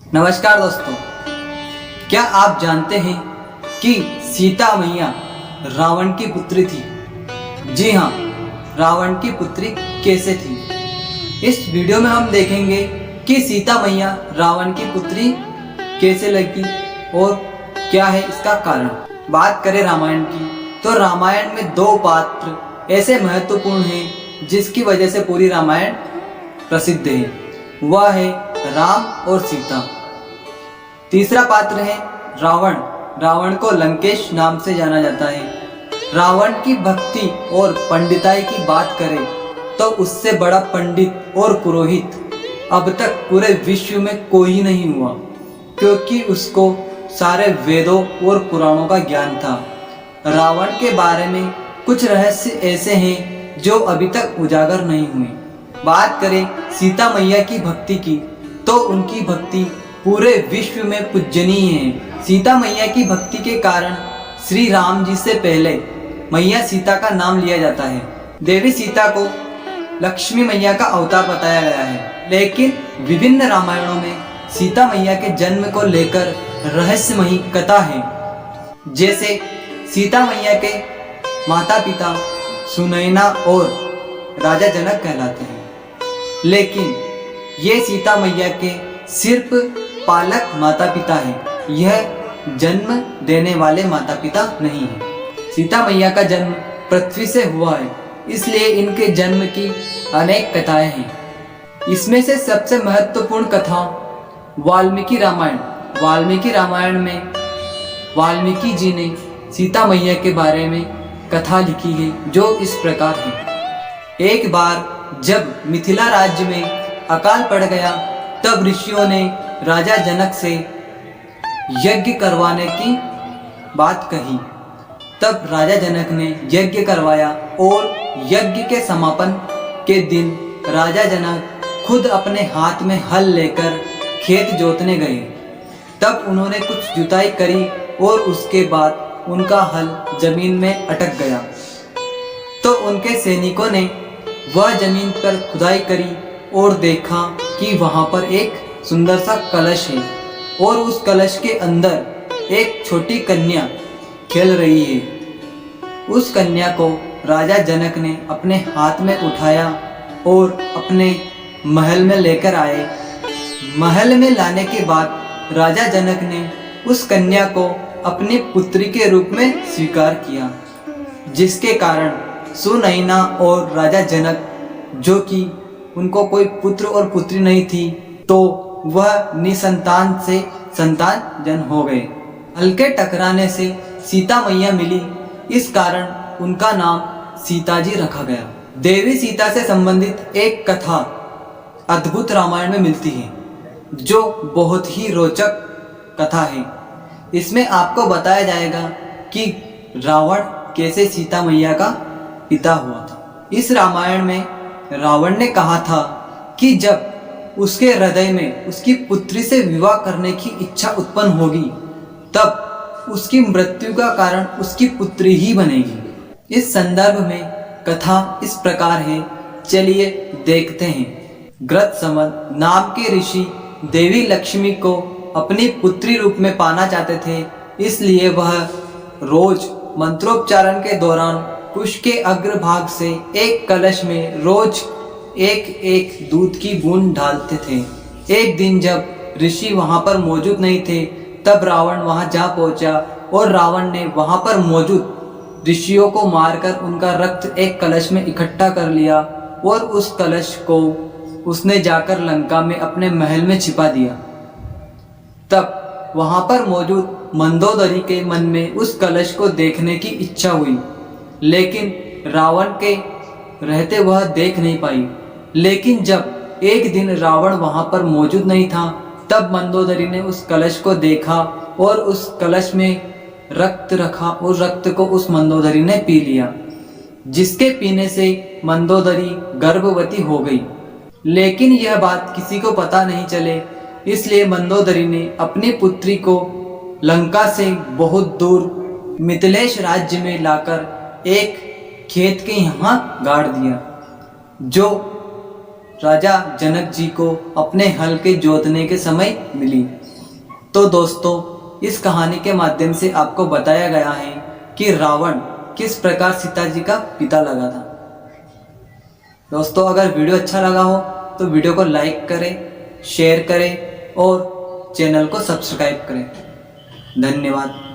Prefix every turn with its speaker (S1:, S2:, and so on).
S1: नमस्कार दोस्तों, क्या आप जानते हैं कि सीता मैया रावण की पुत्री थी? जी हाँ, रावण की पुत्री कैसे थी? इस वीडियो में हम देखेंगे कि सीता मैया रावण की पुत्री कैसे लगी और क्या है इसका कारण। बात करें रामायण की, तो रामायण में दो पात्र ऐसे महत्वपूर्ण हैं जिसकी वजह से पूरी रामायण प्रसिद्ध है। वह है राम और सीता। तीसरा पात्र है रावण। रावण को लंकेश नाम से जाना जाता है। रावण की भक्ति और पंडिताई की बात करें तो उससे बड़ा पंडित और पुरोहित अब तक पूरे विश्व में कोई नहीं हुआ, क्योंकि उसको सारे वेदों और पुराणों का ज्ञान था। रावण के बारे में कुछ रहस्य ऐसे हैं जो अभी तक उजागर नहीं हुए। बात करें सीता मैया की भक्ति की, तो उनकी भक्ति पूरे विश्व में पूजनीय है। सीता मैया की भक्ति के कारण श्री राम जी से पहले मैया सीता का नाम लिया जाता है। देवी सीता को लक्ष्मी मैया का अवतार बताया गया है, लेकिन विभिन्न रामायणों में सीता मैया के जन्म को लेकर रहस्यमयी कथा है। जैसे सीता मैया के माता पिता सुनैना और राजा जनक कहलाते हैं, लेकिन ये सीता मैया के सिर्फ पालक माता पिता हैं। यह जन्म देने वाले माता पिता नहीं हैं। सीता मैया का जन्म पृथ्वी से हुआ है, इसलिए इनके जन्म की अनेक कथाएं हैं। इसमें से सबसे महत्वपूर्ण कथा वाल्मीकि रामायण। वाल्मीकि रामायण में वाल्मीकि जी ने सीता मैया के बारे में कथा लिखी है, जो इस प्रकार है। एक बार जब मिथिला राज्य में अकाल पड़ गया, तब ऋषियों ने राजा जनक से यज्ञ करवाने की बात कही। तब राजा जनक ने यज्ञ करवाया और यज्ञ के समापन के दिन राजा जनक खुद अपने हाथ में हल लेकर खेत जोतने गए। तब उन्होंने कुछ जुताई करी और उसके बाद उनका हल जमीन में अटक गया। तो उनके सैनिकों ने वह जमीन पर खुदाई करी और देखा कि वहां पर एक सुंदर सा कलश है और उस कलश के अंदर एक छोटी कन्या खेल रही है। उस कन्या को राजा जनक ने अपने हाथ में उठाया और अपने महल में लेकर आए। महल में लाने के बाद राजा जनक ने उस कन्या को अपनी पुत्री के रूप में स्वीकार किया, जिसके कारण सुनैना और राजा जनक, जो कि उनको कोई पुत्र और पुत्री नहीं थी, तो वह निसंतान से संतान जन हो गए। हल के टकराने से सीता मैया मिली, इस कारण उनका नाम सीता जी रखा गया। देवी सीता से संबंधित एक कथा अद्भुत रामायण में मिलती है, जो बहुत ही रोचक कथा है। इसमें आपको बताया जाएगा कि रावण कैसे सीता मैया का पिता हुआ था। इस रामायण में रावण ने कहा था कि जब उसके हृदय में उसकी पुत्री से विवाह करने की इच्छा उत्पन्न होगी, तब उसकी मृत्यु का कारण उसकी पुत्री ही बनेगी। इस संदर्भ में कथा इस प्रकार है, चलिए देखते हैं। ग्रतसमन नाम के ऋषि देवी लक्ष्मी को अपनी पुत्री रूप में पाना चाहते थे, इसलिए वह रोज मंत्रोच्चारण के दौरान कुश के अग्रभाग से एक कलश में रोज एक एक दूध की बूंद डालते थे। एक दिन जब ऋषि वहां पर मौजूद नहीं थे, तब रावण वहां जा पहुंचा और रावण ने वहां पर मौजूद ऋषियों को मारकर उनका रक्त एक कलश में इकट्ठा कर लिया और उस कलश को उसने जाकर लंका में अपने महल में छिपा दिया। तब वहां पर मौजूद मंदोदरी के मन में उस कलश को देखने की इच्छा हुई, लेकिन रावण के रहते वह देख नहीं पाई। लेकिन जब एक दिन रावण वहां पर मौजूद नहीं था, तब मंदोदरी ने उस कलश को देखा और उस कलश में रक्त रखा और रक्त को उस मंदोदरी ने पी लिया, जिसके पीने से मंदोदरी गर्भवती हो गई। लेकिन यह बात किसी को पता नहीं चले, इसलिए मंदोदरी ने अपनी पुत्री को लंका से बहुत दूर मिथिलेश राज्य में लाकर एक खेत के यहाँ गाड़ दिया, जो राजा जनक जी को अपने हल के जोतने के समय मिली। तो दोस्तों, इस कहानी के माध्यम से आपको बताया गया है कि रावण किस प्रकार सीता जी का पिता लगा था। दोस्तों, अगर वीडियो अच्छा लगा हो तो वीडियो को लाइक करें, शेयर करें और चैनल को सब्सक्राइब करें। धन्यवाद।